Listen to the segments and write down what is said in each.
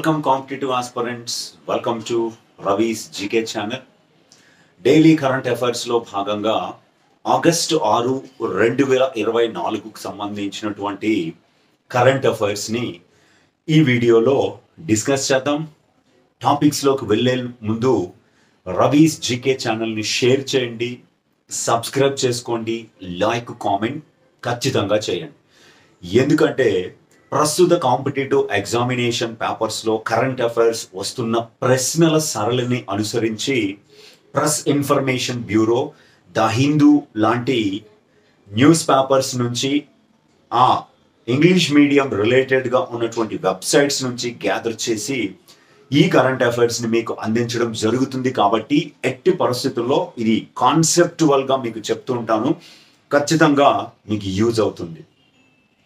Welcome competitive aspirants. Welcome to Ravi's GK channel. Daily current అఫైర్స్లో భాగంగా August 6, 2024కు సంబంధించినటువంటి current అఫైర్స్ని ఈ వీడియోలో డిస్కస్ చేద్దాం. టాపిక్స్లోకి వెళ్ళే ముందు రవీస్ జీకే ఛానల్ని షేర్ చేయండి, సబ్స్క్రైబ్ చేసుకోండి, లైక్, కామెంట్ ఖచ్చితంగా చేయండి. ఎందుకంటే ప్రస్తుత కాంపిటేటివ్ ఎగ్జామినేషన్ పేపర్స్లో కరెంట్ అఫైర్స్ వస్తున్న ప్రశ్నల సరళిని అనుసరించి press information bureau, the Hindu లాంటి న్యూస్ పేపర్స్ నుంచి, ఇంగ్లీష్ మీడియం రిలేటెడ్గా ఉన్నటువంటి వెబ్సైట్స్ నుంచి గ్యాదర్ చేసి ఈ కరెంట్ అఫైర్స్ని మీకు అందించడం జరుగుతుంది. కాబట్టి ఎట్టి పరిస్థితుల్లో ఇది కాన్సెప్టువల్గా మీకు చెప్తూ ఉంటాను, ఖచ్చితంగా మీకు యూజ్ అవుతుంది.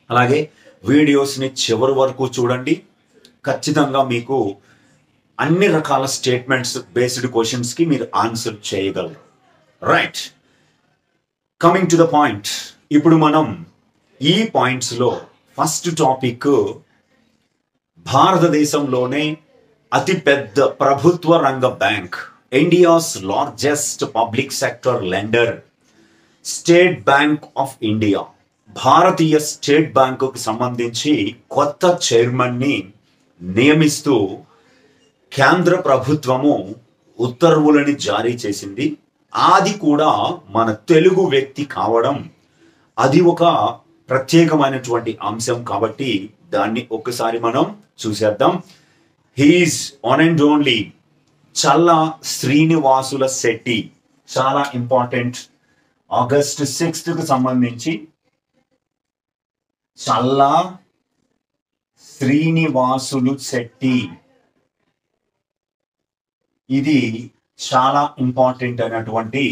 అలాగే వీడియోస్ని చివరి వరకు చూడండి, ఖచ్చితంగా మీకు అన్ని రకాల స్టేట్మెంట్స్ బేస్డ్ క్వశ్చన్స్కి మీరు ఆన్సర్ చేయగలరు. Right, coming to the point. ఇప్పుడు మనం ఈ పాయింట్స్లో ఫస్ట్ టాపిక్, భారతదేశంలోనే అతిపెద్ద ప్రభుత్వ రంగ bank, India's largest public sector lender, state bank of India, Bharatiya state బ్యాంకుకు సంబంధించి కొత్త చైర్మన్ని నియమిస్తూ కేంద్ర ప్రభుత్వము ఉత్తర్వులని జారీ చేసింది. అది కూడా మన తెలుగు వ్యక్తి కావడం, అది ఒక ప్రత్యేకమైనటువంటి అంశం. కాబట్టి దాన్ని ఒకసారి మనం చూసేద్దాం. హీఈస్ వన్ అండ్ ఓన్లీ చల్లా శ్రీనివాసుల శెట్టి. చాలా ఇంపార్టెంట్. ఆగస్టు 6కు సంబంధించి చల్లా శ్రీనివాసులు శెట్టి, ఇది చాలా ఇంపార్టెంట్ అయినటువంటి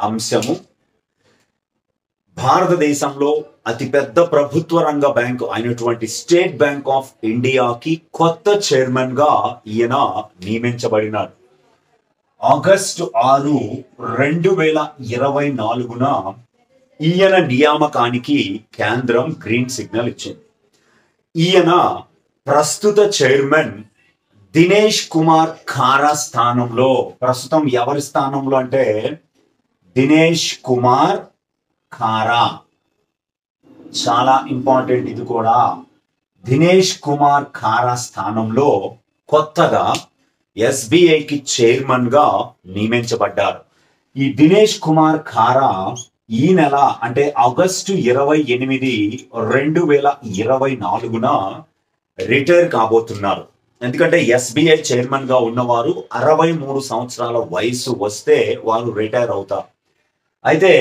అంశము. భారతదేశంలో అతిపెద్ద ప్రభుత్వ రంగ బ్యాంకు అయినటువంటి స్టేట్ బ్యాంక్ ఆఫ్ ఇండియాకి కొత్త చైర్మన్ గా ఈయన నియమించబడినాడు. ఆగస్టు 6, 2024న ఈయన నియామకానికి కేంద్రం గ్రీన్ సిగ్నల్ ఇచ్చింది. ఈయన ప్రస్తుత చైర్మన్ దినేష్ కుమార్ ఖారా స్థానంలో, ప్రస్తుతం ఎవరి స్థానంలో అంటే దినేష్ కుమార్ ఖారా. చాలా ఇంపార్టెంట్ ఇది కూడా. దినేష్ కుమార్ ఖారా స్థానంలో కొత్తగా ఎస్బీఐకి చైర్మన్ గా నియమించబడ్డారు. ఈ దినేష్ కుమార్ ఖారా ఈ నెల అంటే ఆగస్టు 28, 2024న రిటైర్ కాబోతున్నారు. ఎందుకంటే ఎస్బీఐ చైర్మన్ గా ఉన్నవారు 63 సంవత్సరాల వయసు వస్తే వారు రిటైర్ అవుతారు. అయితే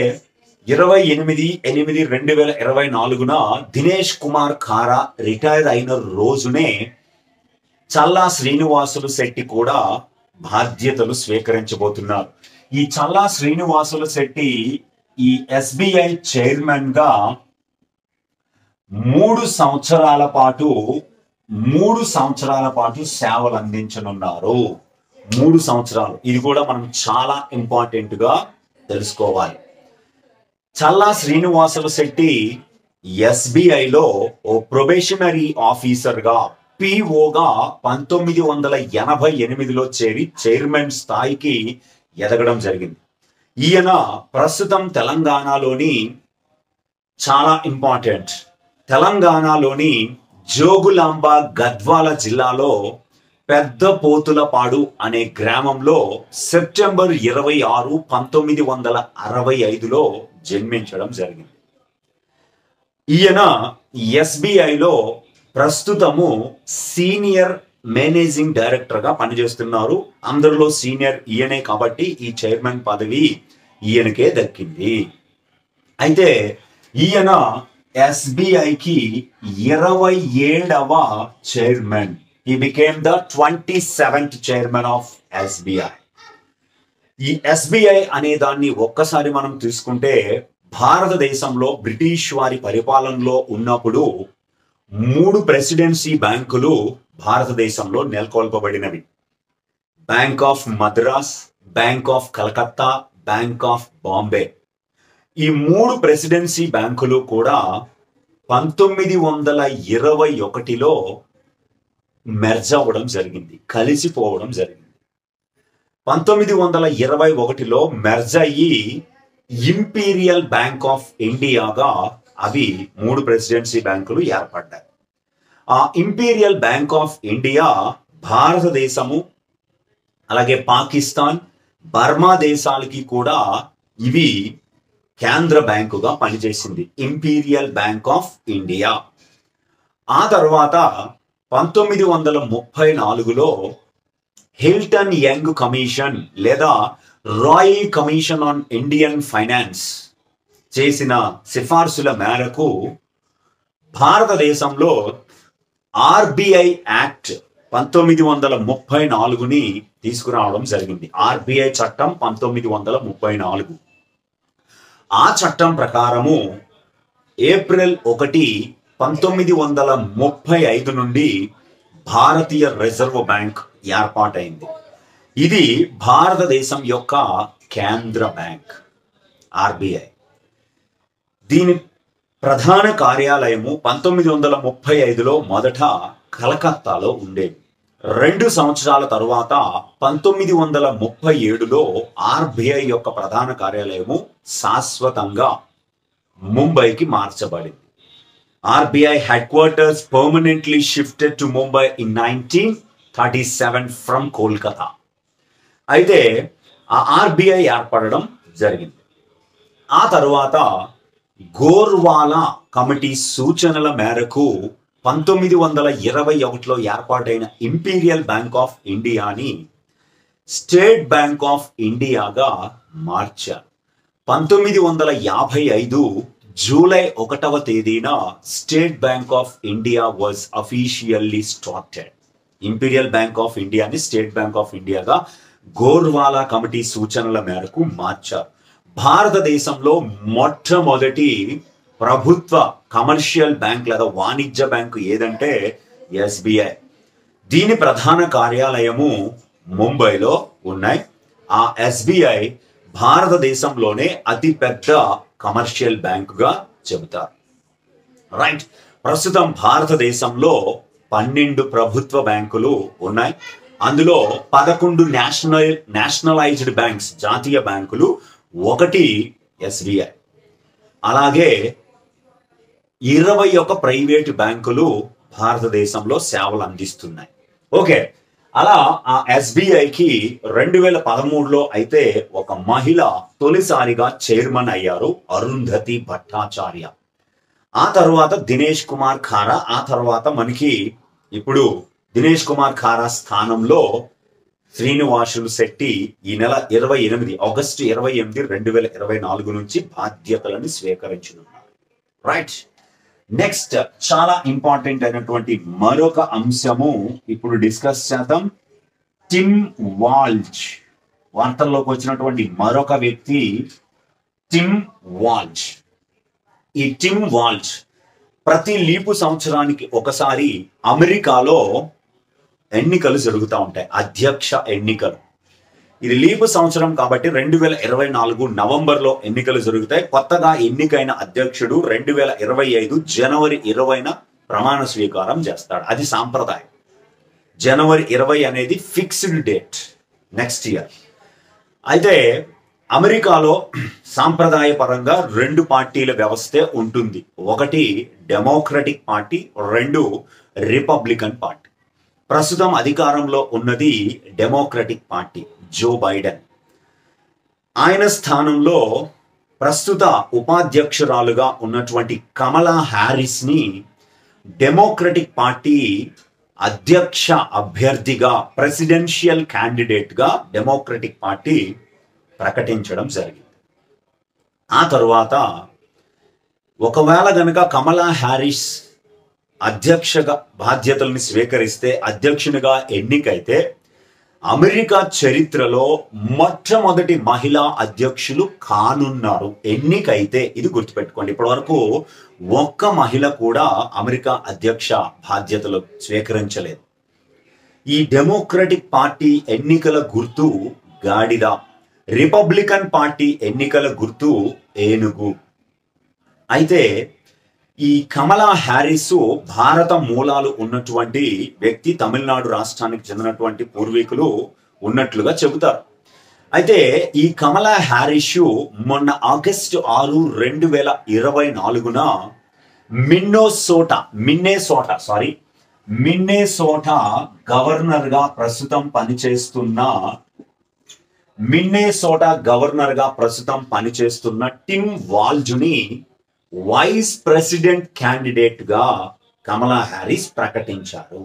28/8/2024న దినేష్ కుమార్ ఖారా రిటైర్ అయిన రోజునే చల్లా శ్రీనివాసులు శెట్టి కూడా బాధ్యతలు స్వీకరించబోతున్నారు. ఈ చల్లా శ్రీనివాసులు శెట్టి ఈ ఎస్బీఐ చైర్మన్ గా 3 సంవత్సరాల పాటు సేవలు అందించనున్నారు. 3 సంవత్సరాలు. ఇది కూడా మనం చాలా ఇంపార్టెంట్ గా తెలుసుకోవాలి. చల్లా శ్రీనివాసులు శెట్టి ఎస్బీఐలో ఓ ప్రొబేషనరీ ఆఫీసర్ గా, పిఓగా 1988లో చేరి చైర్మన్ స్థాయికి ఎదగడం జరిగింది. ఈయన ప్రస్తుతం తెలంగాణలోని, చాలా ఇంపార్టెంట్, తెలంగాణలోని జోగులాంబ గద్వాల జిల్లాలో పెద్ద పోతులపాడు అనే గ్రామంలో సెప్టెంబర్ 26, 1965లో జన్మించడం జరిగింది. ఈయన ఎస్బీఐలో ప్రస్తుతము సీనియర్ మేనేజింగ్ డైరెక్టర్ గా పనిచేస్తున్నారు. అందరిలో సీనియర్ ఈయనే కాబట్టి ఈ చైర్మన్ పదవి ఈయనకే దక్కింది. అయితే ఈయన ఎస్బీఐకి 27వ chairman. He became the 27th chairman of SBI. ఈ ఎస్బీఐ అనే దాన్ని ఒక్కసారి మనం తీసుకుంటే, భారతదేశంలో బ్రిటిష్ వారి పరిపాలనలో ఉన్నప్పుడు 3 ప్రెసిడెన్సీ బ్యాంకులు భారతదేశంలో నెలకొల్పబడినవి. Bank of Madras, bank of Calcutta, bank of Bombay. ఈ 3 ప్రెసిడెన్సీ బ్యాంకులు కూడా 1921లో మెర్జ్ అవ్వడం జరిగింది, కలిసిపోవడం జరిగింది. 1921లో మెర్జ్ అయ్యి ఇంపీరియల్ బ్యాంక్ ఆఫ్ ఇండియాగా అవి 3 ప్రెసిడెన్సీ బ్యాంకులు ఏర్పడ్డాయి. ఆ ఇంపీరియల్ బ్యాంక్ ఆఫ్ ఇండియా భారతదేశము అలాగే పాకిస్తాన్, బర్మా దేశాలకి కూడా ఇవి కేంద్ర బ్యాంకుగా పనిచేసింది, ఇంపీరియల్ బ్యాంక్ ఆఫ్ ఇండియా. ఆ తర్వాత 1934లో హిల్టన్ యంగ్ కమిషన్ లేదా royal commission on Indian finance చేసిన సిఫార్సుల మేరకు భారతదేశంలో ఆర్బిఐ యాక్ట్ 1934ని తీసుకురావడం జరిగింది. ఆర్బిఐ చట్టం 1934. ఆ చట్టం ప్రకారము ఏప్రిల్ 1, 1935 నుండి భారతీయ రిజర్వ్ బ్యాంక్ ఏర్పాటైంది. ఇది భారతదేశం యొక్క కేంద్ర బ్యాంక్ ఆర్బిఐ. దీని ప్రధాన కార్యాలయము 1935లో మొదట కలకత్తాలో ఉండేది. 2 సంవత్సరాల తరువాత 1937లో ఆర్బిఐ యొక్క ప్రధాన కార్యాలయము శాశ్వతంగా ముంబైకి మార్చబడింది. RBI headquarters permanently shifted to Mumbai in 1937 from Kolkata. అయితే ఆ ఆర్బిఐ ఏర్పడడం జరిగింది. ఆ తరువాత గోర్వాలా కమిటీ సూచనల మేరకు 1921లో ఏర్పాటైన ఇంపీరియల్ బ్యాంక్ ఆఫ్ ఇండియాని స్టేట్ బ్యాంక్ ఆఫ్ ఇండియాగా మార్చారు. 1955 జూలై 1వ తేదీన state bank of India was officially started. Imperial bank of ఇండియాని స్టేట్ బ్యాంక్ ఆఫ్ ఇండియాగా గోర్వాలా కమిటీ సూచనల మేరకు మార్చారు. భారతదేశంలో మొట్టమొదటి ప్రభుత్వ కమర్షియల్ బ్యాంక్ లేదా వాణిజ్య బ్యాంకు ఏదంటే ఎస్బిఐ. దీని ప్రధాన కార్యాలయము ముంబైలో ఉన్నాయి. ఆ ఎస్బిఐ భారతదేశంలోనే అతి పెద్ద కమర్షియల్ బ్యాంకుగా చెబుతారు. రైట్. ప్రస్తుతం భారతదేశంలో 12 ప్రభుత్వ బ్యాంకులు ఉన్నాయి. అందులో 11 నేషనలైజ్డ్ బ్యాంక్స్, జాతీయ బ్యాంకులు, 1 ఎస్బిఐ. అలాగే 21 ప్రైవేటు బ్యాంకులు భారతదేశంలో సేవలు అందిస్తున్నాయి. ఓకే. అలా ఆ ఎస్బిఐకి 2013లో అయితే ఒక మహిళ తొలిసారిగా చైర్మన్ అయ్యారు, అరుంధతి భట్టాచార్య. ఆ తర్వాత దినేష్ కుమార్ ఖారా. ఆ తర్వాత మనకి ఇప్పుడు దినేష్ కుమార్ ఖారా స్థానంలో శ్రీనివాసులు శెట్టి ఈ నెల 28 ఆగస్టు 28, 2024 నుంచి బాధ్యతలను స్వీకరించనున్నారు. రైట్. నెక్స్ట్ చాలా ఇంపార్టెంట్ అయినటువంటి మరొక అంశము ఇప్పుడు డిస్కస్ చేద్దాం. Tim Walz. వార్తల్లోకి వచ్చినటువంటి మరొక వ్యక్తి టిమ్ వాల్జ్. ఈ టిమ్ వాల్జ్ ప్రతి లీపు సంవత్సరానికి ఒకసారి అమెరికాలో ఎన్నికలు జరుగుతూ ఉంటాయి, అధ్యక్ష ఎన్నికలు. ఇది లీపు సంవత్సరం కాబట్టి 2024 నవంబర్లో ఎన్నికలు జరుగుతాయి. కొత్తగా ఎన్నికైన అధ్యక్షుడు 2025 జనవరి 20న ప్రమాణ స్వీకారం చేస్తాడు. అది సాంప్రదాయం. జనవరి 20 అనేది ఫిక్స్డ్ డేట్ నెక్స్ట్ ఇయర్. అయితే అమెరికాలో సాంప్రదాయపరంగా 2 పార్టీల వ్యవస్థే ఉంటుంది. 1 డెమోక్రటిక్ పార్టీ, 2 రిపబ్లికన్ పార్టీ. ప్రస్తుతం అధికారంలో ఉన్నది డెమోక్రటిక్ పార్టీ, జో బైడెన్. ఆయన స్థానంలో ప్రస్తుత ఉపాధ్యక్షురాలుగా ఉన్నటువంటి కమలా హ్యారిస్ ని డెమోక్రటిక్ పార్టీ అధ్యక్ష అభ్యర్థిగా, ప్రెసిడెన్షియల్ క్యాండిడేట్ గా డెమోక్రటిక్ పార్టీ ప్రకటించడం జరిగింది. ఆ తరువాత ఒకవేళ గనక కమలా హ్యారిస్ అధ్యక్షగా బాధ్యతల్ని స్వీకరిస్తే, అధ్యక్షునిగా ఎన్నికైతే, అమెరికా చరిత్రలో మొట్టమొదటి మహిళా అధ్యక్షులు కానున్నారు ఎన్నికైతే. ఇది గుర్తుపెట్టుకోండి. ఇప్పటి వరకు ఒక్క మహిళ కూడా అమెరికా అధ్యక్ష బాధ్యతలు స్వీకరించలేదు. ఈ డెమోక్రటిక్ పార్టీ ఎన్నికల గుర్తు గాడిద, రిపబ్లికన్ పార్టీ ఎన్నికల గుర్తు ఏనుగు. అయితే ఈ కమలా హ్యారిస్ భారత మూలాలు ఉన్నటువంటి వ్యక్తి, తమిళనాడు రాష్ట్రానికి చెందినటువంటి పూర్వీకులు ఉన్నట్లుగా చెబుతారు. అయితే ఈ కమలా హ్యారిస్ మొన్న ఆగస్టు 6, 2024న మిన్నెసోటా గవర్నర్ గా ప్రస్తుతం పనిచేస్తున్న టిమ్ వాల్జ్ని వైస్ ప్రెసిడెంట్ క్యాండిడేట్ గా కమలా హ్యారిస్ ప్రకటించారు.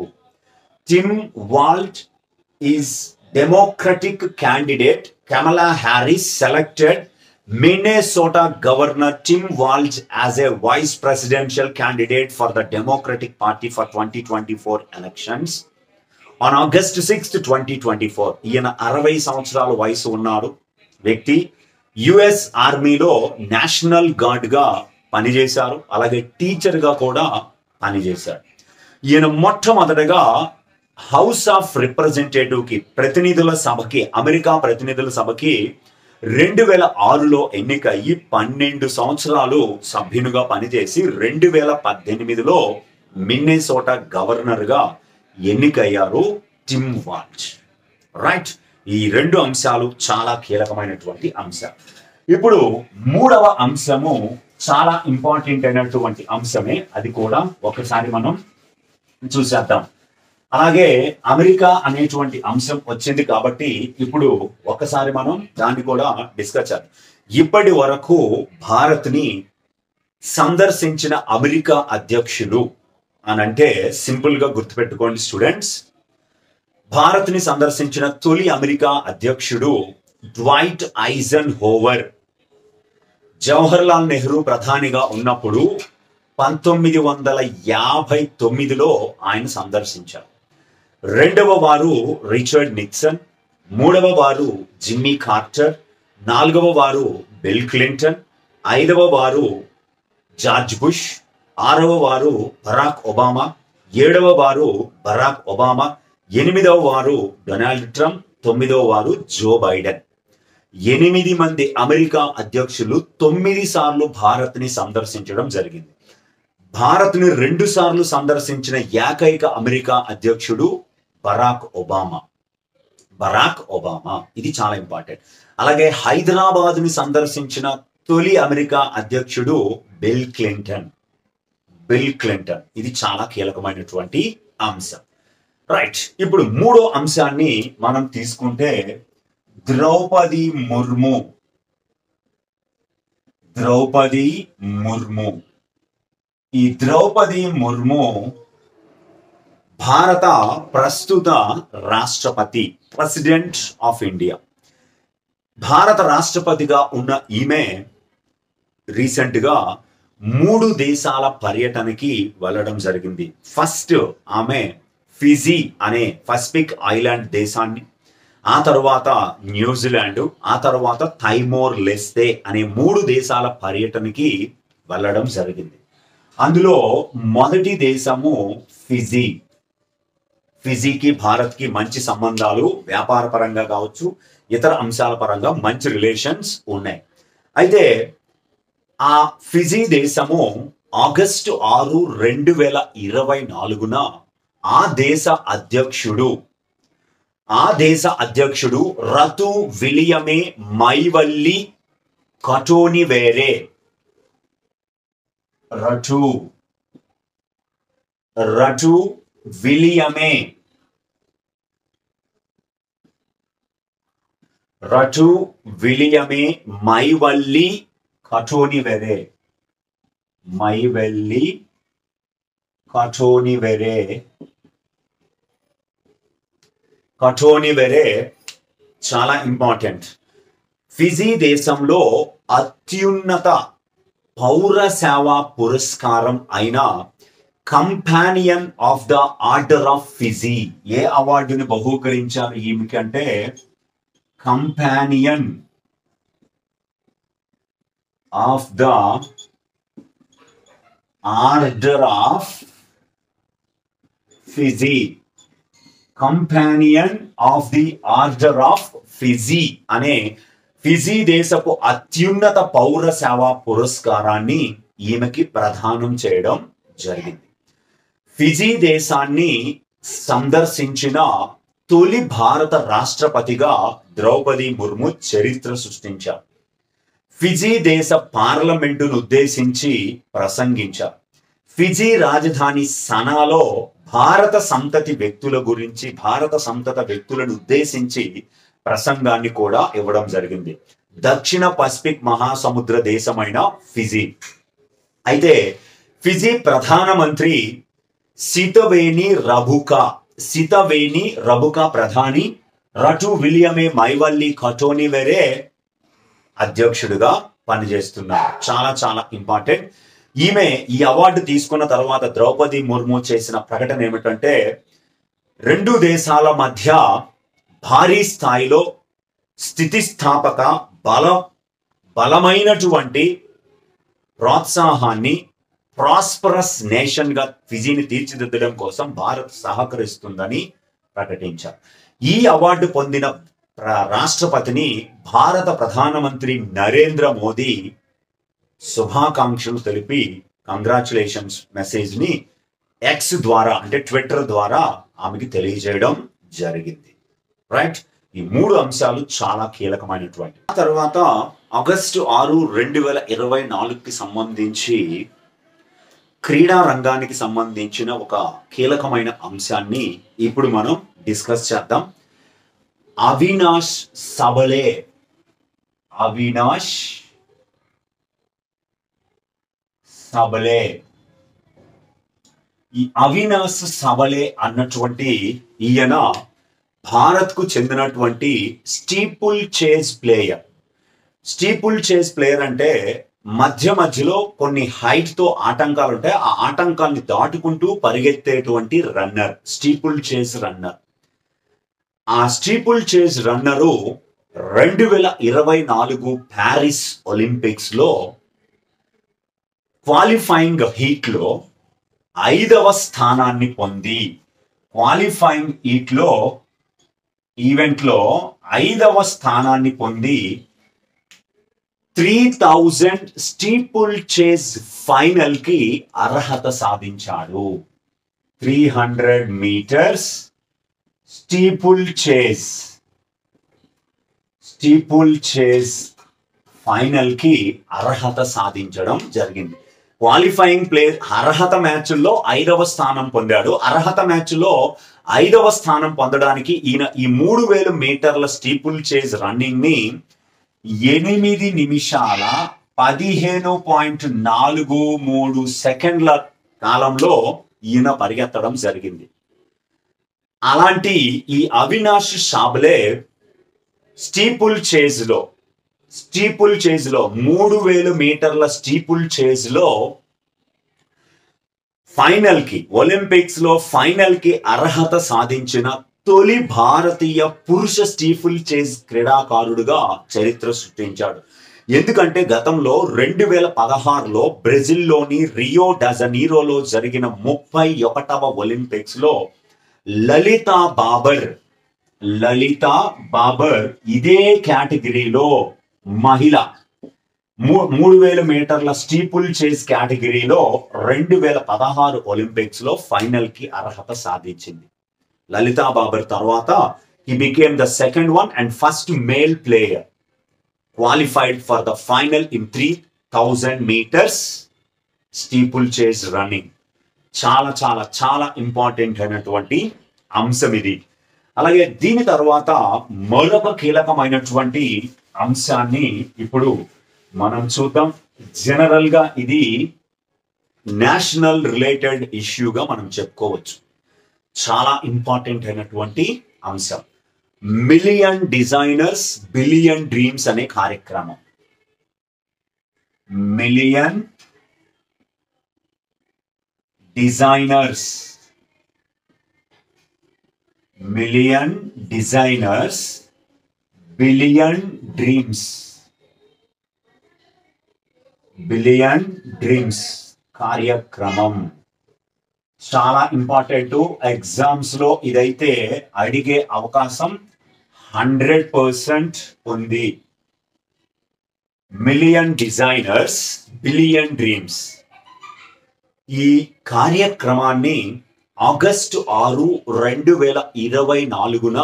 Tim Walz is Democratic candidate. Kamala Harris selected Minnesota Governor Tim Walz as a vice presidential candidate for the Democratic Party for 2024 elections on August 6th, 2024. ఈయన 60 సంవత్సరాల వయసు ఉన్నాడు వ్యక్తి. US ఆర్మీలో national gourd గా పనిచేశారు, అలాగే టీచర్ గా కూడా పనిచేశారు. ఈయన మొట్టమొదటగా హౌస్ ఆఫ్ రిప్రజెంటేటివ్ కి అమెరికా ప్రతినిధుల సభకి 2006లో ఎన్నికయ్యి 12 సంవత్సరాలు సభ్యునిగా పనిచేసి 2018లో మిన్నెసోటా గవర్నర్ గా ఎన్నికయ్యారు టిమ్ వాల్జ్. రైట్, ఈ 2 అంశాలు చాలా కీలకమైనటువంటి అంశాలు. ఇప్పుడు 3వ అంశము చాలా ఇంపార్టెంట్ అయినటువంటి అంశమే, అది కూడా ఒకసారి మనం చూసేద్దాం. అలాగే అమెరికా అనేటువంటి అంశం వచ్చింది కాబట్టి ఇప్పుడు ఒకసారి మనం దాన్ని కూడా డిస్కస్ చేద్దాం. ఇప్పటి వరకు భారత్ని సందర్శించిన అమెరికా అధ్యక్షులు అని అంటే సింపుల్ గా గుర్తుపెట్టుకోండి స్టూడెంట్స్. భారత్ని సందర్శించిన తొలి అమెరికా అధ్యక్షుడు డ్వైట్ ఐజన్ హోవర్. జవహర్లాల్ నెహ్రూ ప్రధానిగా ఉన్నప్పుడు 1959లో ఆయన సందర్శించారు. 2వ వారు రిచర్డ్ నిక్సన్, 3వ వారు జిమ్మీ కార్టర్, 4వ వారు బిల్ క్లింటన్, 5వ వారు జార్జ్ బుష్, 6వ వారు బరాక్ ఒబామా, 7వ వారు బరాక్ ఒబామా, 8వ వారు డొనాల్డ్ ట్రంప్, 9వ వారు జో బైడెన్. 8 మంది అమెరికా అధ్యక్షులు 9 సార్లు భారత్ని సందర్శించడం జరిగింది. భారత్ని 2 సార్లు సందర్శించిన ఏకైక అమెరికా అధ్యక్షుడు బరాక్ ఒబామా. ఇది చాలా ఇంపార్టెంట్. అలాగే హైదరాబాద్ ని సందర్శించిన తొలి అమెరికా అధ్యక్షుడు బిల్ క్లింటన్. ఇది చాలా కీలకమైనటువంటి అంశం. రైట్, ఇప్పుడు 3వ అంశాన్ని మనం తీసుకుంటే ద్రౌపది ముర్ము. ఈ ద్రౌపది ముర్ము భారత ప్రస్తుత రాష్ట్రపతి, ప్రెసిడెంట్ ఆఫ్ ఇండియా. భారత రాష్ట్రపతిగా ఉన్న ఈమె రీసెంట్ గా 3 దేశాల పర్యటనకి వెళ్ళడం జరిగింది. ఫస్ట్ ఆమె ఫిజీ అనే పసిఫిక్ ఐలాండ్ దేశాన్ని, ఆ తర్వాత న్యూజిలాండ్, ఆ తర్వాత తైమోర్ లెస్తే అనే 3 దేశాల పర్యటనకి వెళ్ళడం జరిగింది. అందులో మొదటి దేశము ఫిజీ. ఫిజీకి భారత్కి మంచి సంబంధాలు, వ్యాపార పరంగా కావచ్చు, ఇతర అంశాల పరంగా మంచి రిలేషన్స్ ఉన్నాయి. అయితే ఆ ఫిజీ దేశము ఆగస్టు 6, 2024న ఆ దేశ అధ్యక్షుడు రతు విలియమే మైవల్లి కటోనివేరే. రటు విలియమే మైవల్లి కటోనివేరే. కటోనివేరే చాలా ఇంపార్టెంట్. ఫిజీ దేశంలో అత్యున్నత పౌర సేవా పురస్కారం అయిన companion of the order of Fiji. ఏ అవార్డుని బహూకరించారు ఈమెకి అంటే companion of the order of Fiji. Companion of the order of Fiji అనే ఫిజీ దేశపు అత్యున్నత పౌర సేవా పురస్కారాన్ని ఈమెకి ప్రదానం చేయడం జరిగింది. ఫిజీ దేశాన్ని సందర్శించిన తొలి భారత రాష్ట్రపతిగా ద్రౌపది ముర్ము చరిత్ర సృష్టించారు. ఫిజీ దేశ పార్లమెంటును ఉద్దేశించి ప్రసంగించారు. ఫిజీ రాజధాని సనాలో భారత సంతతి వ్యక్తులను ఉద్దేశించి ప్రసంగాన్ని కూడా ఇవ్వడం జరిగింది. దక్షిణ పసిఫిక్ మహాసముద్ర దేశమైన ఫిజీ. అయితే ఫిజీ ప్రధానమంత్రి సితవేని రబుకా ప్రధాని, రటు విలియమే మైవల్లి కటోనివెరే అధ్యక్షుడిగా పనిచేస్తున్నారు. చాలా చాలా ఇంపార్టెంట్. ఈమె ఈ అవార్డు తీసుకున్న తర్వాత ద్రౌపది ముర్ము చేసిన ప్రకటన ఏమిటంటే, రెండు దేశాల మధ్య భారీ స్థాయిలో స్థితిస్థాపక బలమైనటువంటి ప్రోత్సాహాన్ని ప్రాస్పరస్ నేషన్ గా ఫిజీని తీర్చిదిద్దడం కోసం భారత్ సహకరిస్తుందని ప్రకటించారు. ఈ అవార్డు పొందిన రాష్ట్రపతిని భారత ప్రధానమంత్రి నరేంద్ర మోదీ శుభాకాంక్షలు తెలిపి కంగ్రాచులేషన్స్ మెసేజ్ ని ఎక్స్ ద్వారా అంటే ట్విట్టర్ ద్వారా ఆమెకి తెలియజేయడం జరిగింది. రైట్, ఈ మూడు అంశాలు చాలా కీలకమైనటువంటి. ఆ తర్వాత ఆగస్టు 6, 2024కి సంబంధించి క్రీడా రంగానికి సంబంధించిన ఒక కీలకమైన అంశాన్ని ఇప్పుడు మనం డిస్కస్ చేద్దాం. అవినాష్ సబలే ఈ అవినాష్ సబలే అన్నటువంటి ఈయన భారత్ కు చెందినటువంటి స్టీపుల్ చేజ్ ప్లేయర్ అంటే మధ్యలో కొన్ని హైట్ తో ఆటంకాలు ఉంటాయి. ఆ ఆటంకాన్ని దాటుకుంటూ పరిగెత్తేటువంటి రన్నర్ స్టీపుల్ చేజ్ రన్నర్. ఆ steeple chase runner 2024 Paris Olympics లో క్వాలిఫైయింగ్ హీట్ లో 5వ స్థానాన్ని పొంది ఈవెంట్ లో 5వ స్థానాన్ని పొంది 3000 స్టీపుల్ చేజ్ ఫైనల్ కి అర్హత సాధించాడు. 300 మీటర్స్ స్టీపుల్ చేజ్ ఫైనల్ కి అర్హత సాధించడం జరిగింది. క్వాలిఫైయింగ్ ప్లేయర్ అర్హత మ్యాచ్ల్లో 5వ స్థానం పొందాడు. అర్హత మ్యాచ్లో 5వ స్థానం పొందడానికి ఈయన ఈ 3000 మీటర్ల స్టీపుల్ చేజ్ రన్నింగ్ ని 8 నిమిషాల 15.43 సెకండ్ల కాలంలో ఈయన పరిగెత్తడం జరిగింది. అలాంటి ఈ అవినాష్ సాబలే స్టీపుల్ చేజ్ లో 3000 మీటర్ల స్టీపుల్ చేజ్ లో ఫైనల్ కి ఒలింపిక్స్ లో ఫైనల్ కి అర్హత సాధించిన తొలి భారతీయ పురుష స్టీపుల్ చేజ్ క్రీడాకారుడుగా చరిత్ర సృష్టించాడు. ఎందుకంటే గతంలో 2016లో బ్రెజిల్లోని రియో డజనీరోలో జరిగిన 31వ ఒలింపిక్స్ లో లలితా బాబర్ ఇదే కేటగిరీలో మహిళ 3000 మీటర్ల స్టీపుల్ చేజ్ కేటగిరీలో 2016 ఒలింపిక్స్ లో ఫైనల్ కి అర్హత సాధించింది. లలితా బాబర్ తర్వాత he became the second one and first male player qualified for the final in 3000 meters steeple chase running. చాలా చాలా చాలా ఇంపార్టెంట్ అయినటువంటి అంశం ఇది. అలాగే దీని తర్వాత మరొక కీలకమైనటువంటి అంశాన్ని ఇప్పుడు మనం చూద్దాం. జనరల్ గా ఇది నేషనల్ రిలేటెడ్ ఇష్యూగా మనం చెప్పుకోవచ్చు. చాలా ఇంపార్టెంట్ అయినటువంటి అంశం మిలియన్ డిజైనర్స్ బిలియన్ డ్రీమ్స్ అనే కార్యక్రమం. మిలియన్ డిజైనర్స్ బిలియన్ డ్రీమ్స్ కార్యక్రమం చాలా ఇంపార్టెంట్. ఎగ్జామ్స్ లో ఇదైతే అడిగే అవకాశం 100% ఉంది. Million designers billion dreams. ఈ కార్యక్రమాన్ని ఆగస్టు 6, 2024న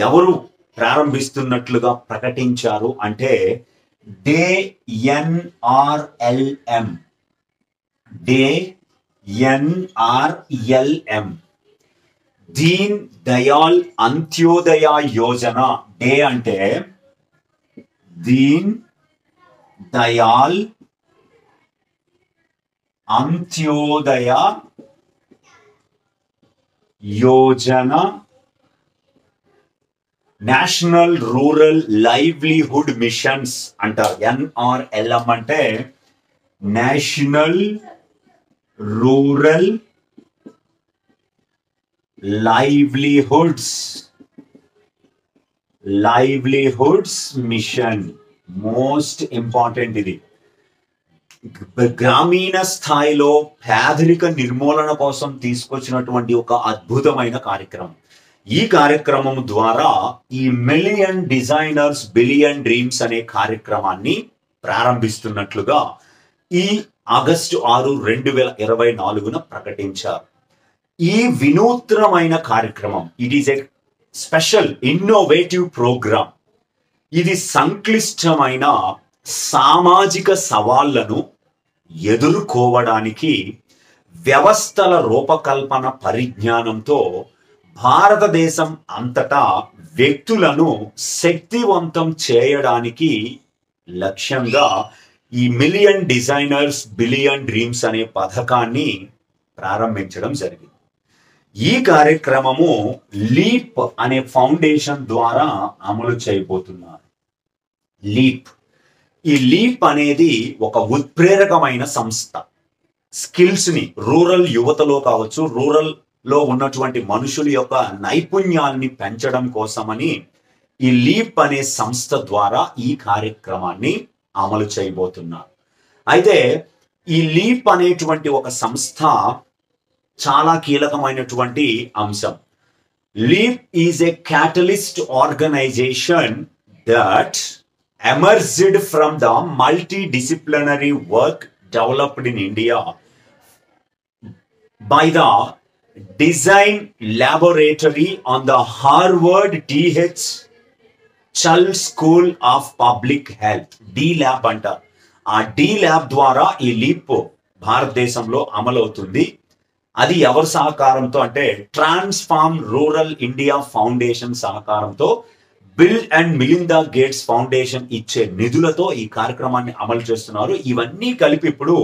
ఎవరు ప్రారంభిస్తున్నట్లుగా ప్రకటించారు అంటే DAY NRLM Deen Dayal Antyodaya Yojana. DAY అంటే Deen Dayal Antyodaya Yojana national rural livelihood missions అంటారు. NRLM అంటే national rural livelihoods mission. Most important ఇది. గ్రామీణ స్థాయిలో పేదరిక నిర్మూలన కోసం తీసుకొచ్చినటువంటి ఒక అద్భుతమైన కార్యక్రమం. ఈ కార్యక్రమం ద్వారా ఈ మిలియన్ డిజైనర్స్ బిలియన్ డ్రీమ్స్ అనే కార్యక్రమాన్ని ప్రారంభిస్తున్నట్లుగా ఈ ఆగస్టు 6, 2024న ప్రకటించారు. ఈ వినూత్నమైన కార్యక్రమం it is a special innovative programme. ఇది సంక్లిష్టమైన సామాజిక సవాళ్లను ఎదుర్కోవడానికి వ్యవస్థల రూపకల్పన పరిజ్ఞానంతో భారతదేశం అంతటా వ్యక్తులను శక్తివంతం చేయడానికి లక్ష్యంగా ఈ మిలియన్ డిజైనర్స్ బిలియన్ డ్రీమ్స్ అనే పథకాన్ని ప్రారంభించడం జరిగింది. ఈ కార్యక్రమము లీప్ అనే ఫౌండేషన్ ద్వారా అమలు చేయబోతున్నారు. ఈ లీప్ అనేది ఒక ఉత్ప్రేరకమైన సంస్థ. స్కిల్స్ ని రూరల్ యువతలో కావచ్చు, రూరల్ లో ఉన్నటువంటి మనుషుల యొక్క నైపుణ్యాల్ని పెంచడం కోసమని ఈ లీప్ అనే సంస్థ ద్వారా ఈ కార్యక్రమాన్ని అమలు చేయబోతున్నారు. అయితే ఈ లీప్ అనేటువంటి ఒక సంస్థ చాలా కీలకమైనటువంటి అంశం. Leap is a catalyst organisation that emerged from the multidisciplinary work developed in India by the Design Laboratory on the Harvard T.H. Chull School of Public Health. D-Lab అంటారు. ఆ D-Lab ద్వారా ఈ లీప్ భారతదేశంలో అమలవుతుంది. అది ఎవరి సహకారంతో అంటే ట్రాన్స్ఫార్మ్ రూరల్ ఇండియా ఫౌండేషన్ సహకారంతో, bill and Melinda gates foundation ఇచ్చే నిధులతో ఈ కార్యక్రమాన్ని అమలు చేస్తున్నారు. ఇవన్నీ కలిపి ఇప్పుడు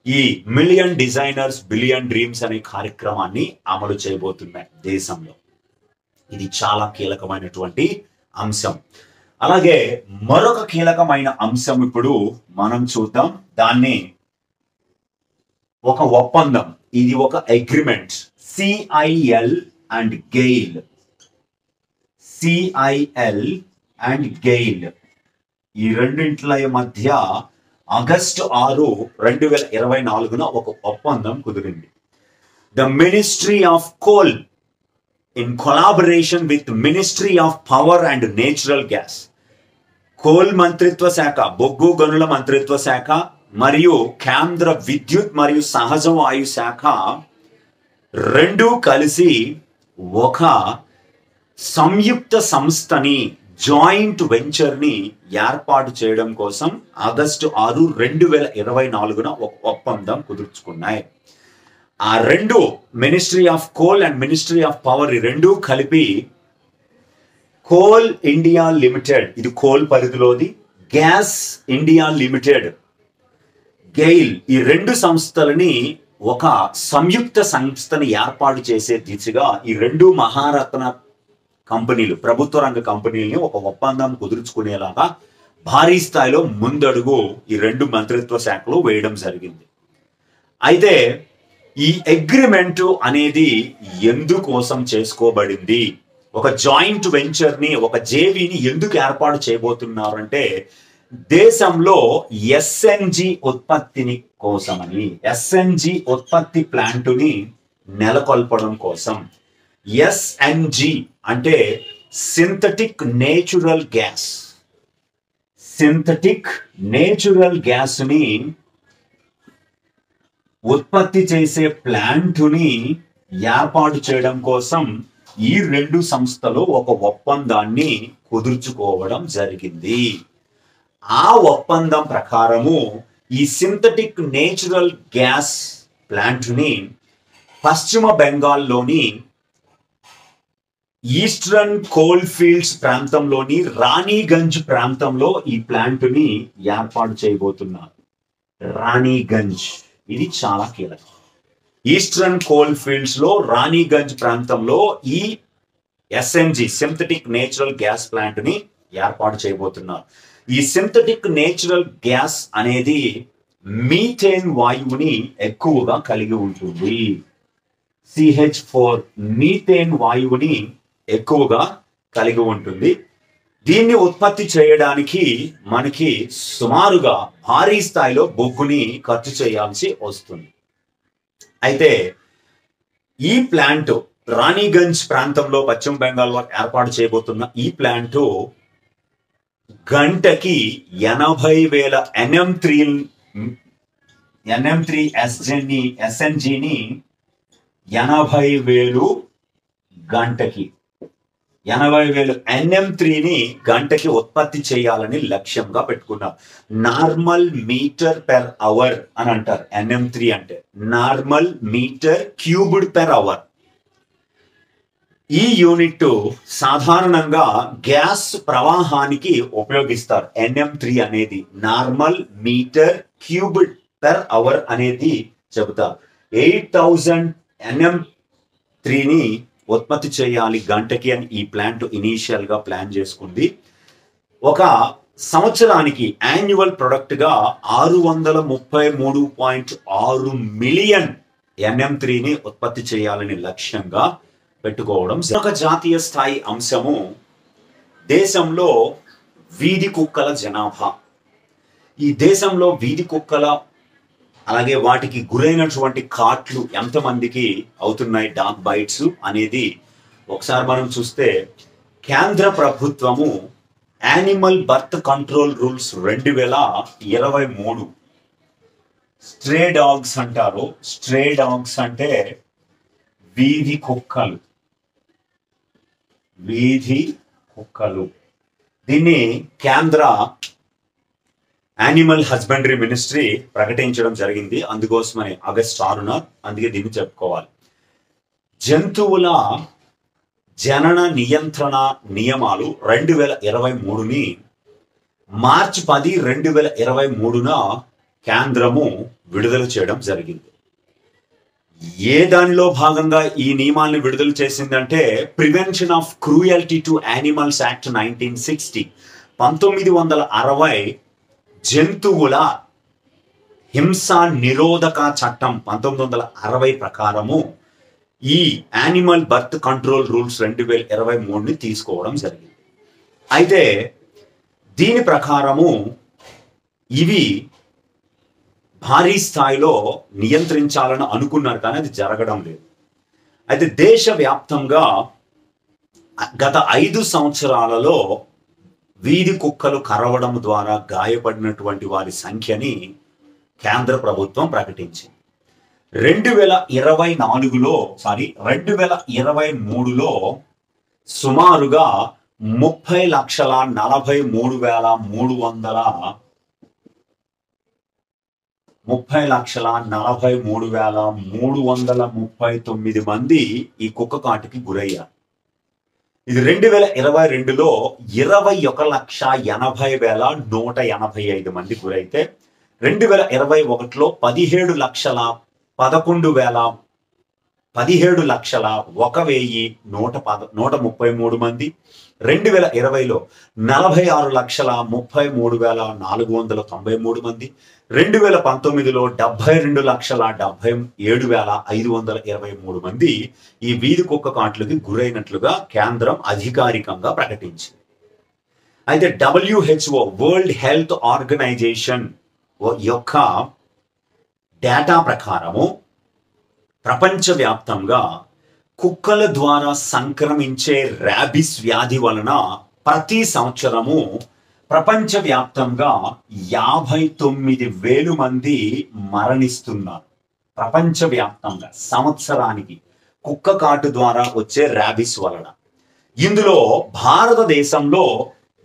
ఈ మిలియన్ డిజైనర్స్ బిలియన్ డ్రీమ్స్ అనే కార్యక్రమాన్ని అమలు చేయబోతున్నాయి దేశంలో. ఇది చాలా కీలకమైనటువంటి అంశం. అలాగే మరొక కీలకమైన అంశం ఇప్పుడు మనం చూద్దాం. దాన్ని ఒక ఒప్పందం, ఇది ఒక అగ్రిమెంట్. CIL and GAIL ఈ రెండింటిల మధ్య ఆగస్టు 6, 2024న ఒక ఒప్పందం కుదిరింది. The ministry of coal in collaboration with ministry of power and natural gas, coal మంత్రిత్వ శాఖ, బొగ్గు గనుల మంత్రిత్వ శాఖ మరియు కేంద్ర విద్యుత్ మరియు సహజ వాయు శాఖ రెండూ కలిసి ఒక సంయుక్త సంస్థని, జాయింట్ వెంచర్ ని ఏర్పాటు చేయడం కోసం ఆగస్టు 6, 2024న ఒక ఒప్పందం కుదుర్చుకున్నాయి. ఆ రెండు ministry of coal and ministry of power ఈ రెండూ కలిపి కోల్ ఇండియా లిమిటెడ్, ఇది కోల్ పరిధిలోది, గ్యాస్ ఇండియా లిమిటెడ్, గెయిల్, ఈ రెండు సంస్థలని ఒక సంయుక్త సంస్థని ఏర్పాటు చేసే దిశగా ఈ రెండు మహారత్న కంపెనీలు, ప్రభుత్వ రంగ కంపెనీలని ఒక ఒప్పందం కుదుర్చుకునేలాగా భారీ స్థాయిలో ముందడుగు ఈ రెండు మంత్రిత్వ శాఖలు వేయడం జరిగింది. అయితే ఈ అగ్రిమెంట్ అనేది ఎందుకోసం చేసుకోబడింది, ఒక జాయింట్ వెంచర్ ని, ఒక జేవీని ఎందుకు ఏర్పాటు చేయబోతున్నారు అంటే దేశంలో ఎస్ఎన్జి ఉత్పత్తిని కోసమని, ఎస్ఎన్జి ఉత్పత్తి ప్లాంటుని నెలకొల్పడం కోసం. ఎస్ఎన్జి అంటే synthetic natural gas, synthetic natural gas ని ఉత్పత్తి చేసే ప్లాంటుని ఏర్పాటు చేయడం కోసం ఈ రెండు సంస్థలు ఒక ఒప్పందాన్ని కుదుర్చుకోవడం జరిగింది. ఆ ఒప్పందం ప్రకారము ఈ సింథటిక్ నేచురల్ గ్యాస్ ప్లాంట్ని పశ్చిమ బెంగాల్లోని ఈస్టర్న్ కోల్ ఫీల్డ్స్ ప్రాంతంలోని రాణిగంజ్ ప్రాంతంలో ఈ ప్లాంట్ని ఏర్పాటు చేయబోతున్నారు. రాణిగంజ్ ఇది చాలా కీలకం. ఈస్టర్న్ కోల్ ఫీల్డ్స్ లో రాణిగంజ్ ప్రాంతంలో ఈ SNG synthetic natural gas plant ని ఏర్పాటు చేయబోతున్నారు. ఈ సింథటిక్ నేచురల్ గ్యాస్ అనేది మీథేన్ వాయువుని ఎక్కువగా కలిగి ఉంటుంది. CH4 మీథేన్ వాయువుని ఎక్కువగా కలిగి ఉంటుంది. దీన్ని ఉత్పత్తి చేయడానికి మనకి సుమారుగా భారీ స్థాయిలో బొగ్గుని ఖర్చు చేయాల్సి వస్తుంది. అయితే ఈ ప్లాంట్ రాణిగంజ్ ప్రాంతంలో పశ్చిమ బెంగాల్లో ఏర్పాటు చేయబోతున్న ఈ ప్లాంట్ గంటకి 80,000 NM3 SNGని 80,000 గంటకి 80,000 NM3ని గంటకి ఉత్పత్తి చేయాలని లక్ష్యంగా పెట్టుకున్నారు. నార్మల్ మీటర్ పెర్ అవర్ అని అంటారు. NM3 అంటే normal metre cubed per hour. ఈ యూనిట్ సాధారణంగా గ్యాస్ ప్రవాహానికి ఉపయోగిస్తారు. NM3 అనేది normal metre cubed per hour అనేది చెబుతారు. 8,000 NM3ని ఉత్పత్తి చేయాలి గంటకి అని ఈ ప్లాంట్ ఇనీషియల్ గా ప్లాన్ చేసుకుంది. ఒక సంవత్సరానికి యాన్యువల్ ప్రొడక్ట్ గా 633.6 మిలియన్ NM3ని ఉత్పత్తి చేయాలని లక్ష్యంగా పెట్టుకోవడం. ఒక జాతీయ స్థాయి అంశము దేశంలో వీధి కుక్కల జనాభా. ఈ దేశంలో వీధి కుక్కల అలాగే వాటికి గురైనటువంటి కాట్లు ఎంతమందికి అవుతున్నాయి, డాగ్ బైట్స్ అనేది ఒకసారి మనం చూస్తే కేంద్ర ప్రభుత్వము animal birth control rules 2023 stray dogs అంటారు. స్ట్రే డాగ్స్ అంటే వీధి కుక్కలు. వీధి కుక్కలు దీన్ని కేంద్ర యానిమల్ హస్బెండరీ మినిస్ట్రీ ప్రకటించడం జరిగింది. అందుకోసమని ఆగస్టు 6న అందుకే దీన్ని చెప్పుకోవాలి. జంతువుల జనన నియంత్రణ నియమాలు 2023ని మార్చి 10, 2023న కేంద్రము విడుదల చేయడం జరిగింది. ఏ దానిలో భాగంగా ఈ నియమాలను విడుదల చేసిందంటే prevention of cruelty to animals act 1960 1960 జంతువుల హింస నిరోధక చట్టం 1960 ప్రకారము ఈ యానిమల్ బర్త్ కంట్రోల్ రూల్స్ 2023ని తీసుకోవడం జరిగింది. అయితే దీని ప్రకారము ఇవి భారీ స్థాయిలో నియంత్రించాలని అనుకున్నారు, కానీ అది జరగడం లేదు. అయితే దేశవ్యాప్తంగా గత 5 సంవత్సరాలలో వీధి కుక్కలు కరవడం ద్వారా గాయపడినటువంటి వారి సంఖ్యని కేంద్ర ప్రభుత్వం ప్రకటించింది. 2023లో సుమారుగా 30,43,339 మంది ఈ కుక్క కాటుకి గురయ్యారు. ఇది 2022లో 21,80,185 మంది గురైతే 2021లో 17,01,133 మంది, 2020లో 46,33,493 మంది, 2019లో 72,77,523 మంది ఈ వీధి కుక్క కాట్లకి గురైనట్లుగా కేంద్రం అధికారికంగా ప్రకటించింది. అయితే WHO వరల్డ్ హెల్త్ ఆర్గనైజేషన్ యొక్క డేటా ప్రకారము ప్రపంచవ్యాప్తంగా కుక్కల ద్వారా సంక్రమించే ర్యాబిస్ వ్యాధి వలన ప్రతి సంవత్సరము ప్రపంచవ్యాప్తంగా 59,000 మంది మరణిస్తున్నారు. ప్రపంచవ్యాప్తంగా సంవత్సరానికి కుక్క కాటు ద్వారా వచ్చే ర్యాబిస్ వలన. ఇందులో భారతదేశంలో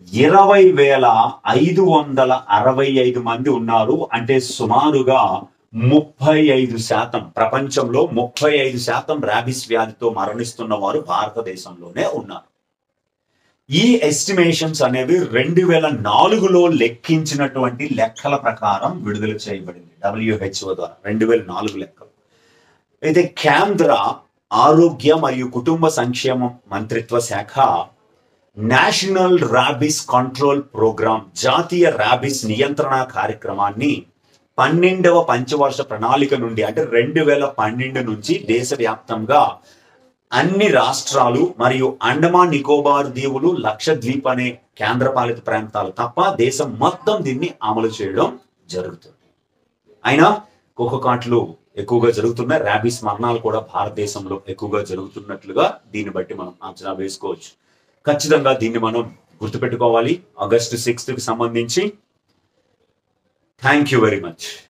20,565 మంది ఉన్నారు. అంటే సుమారుగా 35%, ప్రపంచంలో 35% ర్యాబిస్ వ్యాధితో మరణిస్తున్న వారు భారతదేశంలోనే ఉన్నారు. ఈ ఎస్టిమేషన్స్ అనేవి 2004లో లెక్కించినటువంటి లెక్కల ప్రకారం విడుదల చేయబడింది WHO ద్వారా, 2004 లెక్కలు. అయితే కేంద్ర ఆరోగ్య మరియు కుటుంబ సంక్షేమ మంత్రిత్వ శాఖ నేషనల్ ర్యాబిస్ కంట్రోల్ ప్రోగ్రామ్, జాతీయ ర్యాబిస్ నియంత్రణ కార్యక్రమాన్ని 12వ పంచవర్ష ప్రణాళిక నుండి, అంటే 2012 నుంచి దేశవ్యాప్తంగా అన్ని రాష్ట్రాలు మరియు అండమాన్ నికోబార్ దీవులు, లక్షద్వీప్ అనే కేంద్రపాలిత ప్రాంతాలు తప్ప దేశం మొత్తం దీన్ని అమలు చేయడం జరుగుతుంది. అయినా కుక్క కాట్లు ఎక్కువగా జరుగుతున్నాయి. ర్యాబిస్ మరణాలు కూడా భారతదేశంలో ఎక్కువగా జరుగుతున్నట్లుగా దీన్ని బట్టి మనం అంచనా వేసుకోవచ్చు. ఖచ్చితంగా దీన్ని మనం గుర్తుపెట్టుకోవాలి. ఆగస్టు 6కి సంబంధించి. Thank you very much.